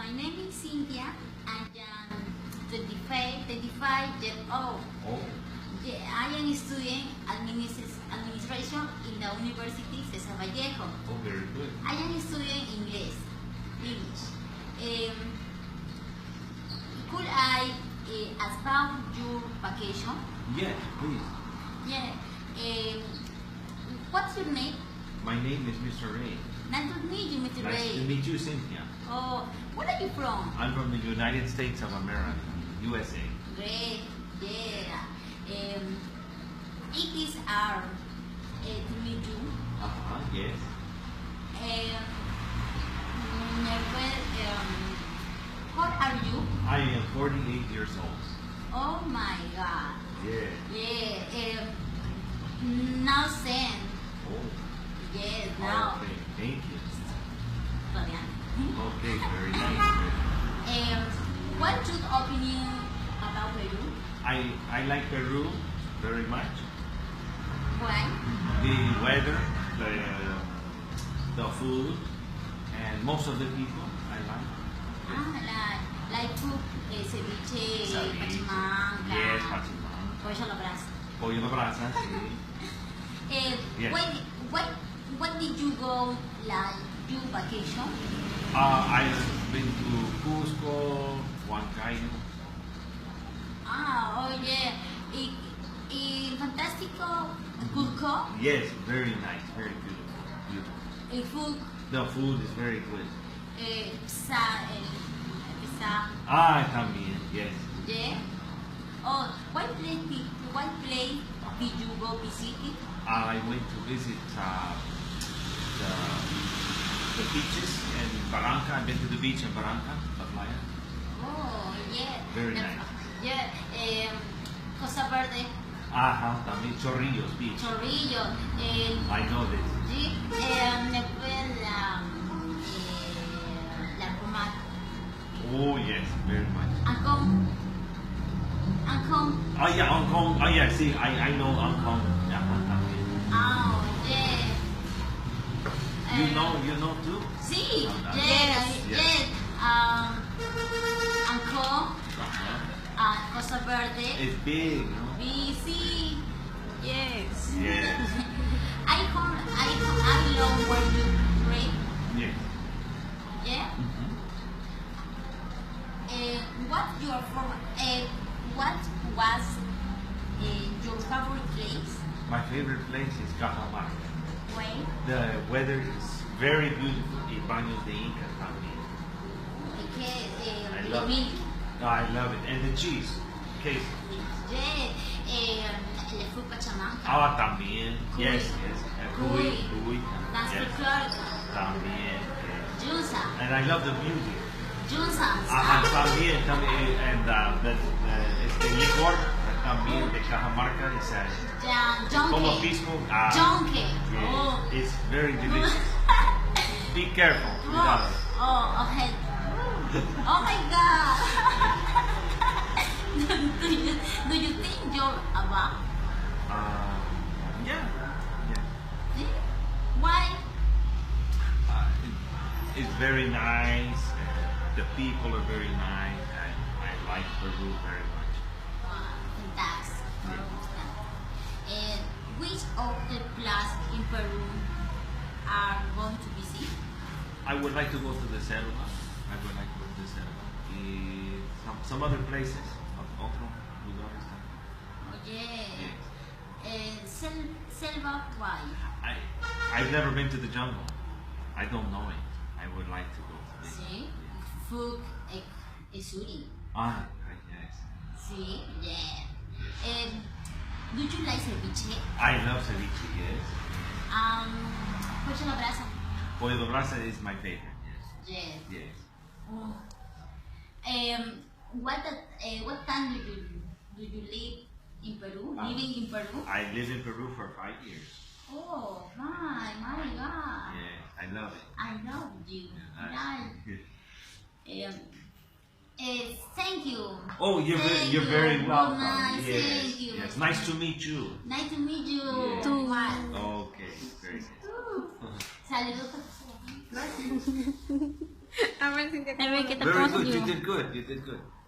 My name is Cynthia. I am 25 years old. Oh, I am studying administration in the University Cesar Vallejo. oh, very good. I am studying English. Could I ask about your vacation? Yes, please. Yeah. What's your name? My name is Mr. Ray. Nice to meet you, Mr. Nice to Ray. meet you, Cynthia. Oh, where are you from? I'm from the United States of America, USA. Great, yeah. It is our to meet you. Yes. What are you? I am 48 years old. Oh my God. Yeah. Yeah. Now send. Oh, Yes, now. okay. Thank you. Todavía. Okay, very nice. What's your opinion about Peru? I like Peru very much. Why? The weather, the food, and most of the people I like. Like food, ceviche, Ceviche. pachimanca, Yes, pachimanca. pollo a la brasa. Pollo a la brasa, sí. Yes. When did you go like your vacation? I've been to Cusco, Huancayo. Oh yeah, fantastico Cusco. Yes, very nice, very beautiful. Beautiful. Food, The food is very good. pizza, También, yes. yeah. Oh, what place did you go visit? I went to visit the beaches in Barranca. I've been to the beach in Barranca, La Playa. Oh yeah. Very nice. Yeah. Costa Verde, También Chorrillos Beach. Chorrillo. I know this. Sí, después la Comar. Oh, yes, very much. Ancón. Oh, yeah, Hong Kong. Oh, yeah, see, I know Hong Kong. Yeah, también. Oh, yeah. You know too? Sí, Oh, that's- yes, yes. yes. Ancón, Costa Verde. It's big, no? BC. Yes. Yes. I love where you read. Yes. Yeah. Mhm. What was your favorite place? My favorite place is Cajamarca. Why? The weather is very beautiful. Y Baños de Inca también. Because I the love milk. it. I love it. And the cheese. Queso cheese. Yeah. Le fue Pachamanca. También. Cuy. Yes, yes. Cuy. That's Yes. the Clark. También. Yes. Junsa. And I love the music. Junsa. También. And este licor también de Cajamarca is como Jonke. pisco. Jonke. Yeah, Oh. it's very delicious. Be careful. Cuidado. Okay. Oh my God. do you think you're about? Yeah. Why? It's very nice. The people are very nice. I like Peru very much. Fantastic. Which of the places in Peru are going to visit? I would like to go to the Selva. I would like to go to the Selva. Y some other places. Otros lugares también. Oh, yeah. Yes. Selva, why? I've never been to the jungle. I don't know it. I would like to go to it. See? Food, suri. Yes. See? Yeah. Do you like ceviche? I love ceviche, yes. Pollo a la brasa. Pollo de brasa is my favorite, yes. Yes. Yes. What time do you live in Peru? Living in Peru? I lived in Peru for 5 years. Oh my God! Yeah, I love it. I love you. Yeah. Nice. Thank you. Oh, you're Thank you're you. very welcome. Nice. Yes, Thank you. yes. Nice to meet you. Nice to meet you. Yeah. Too. Okay, very good. Saludos. Aman, Cynthia. I make it a Very post good. you. You did good. You did good.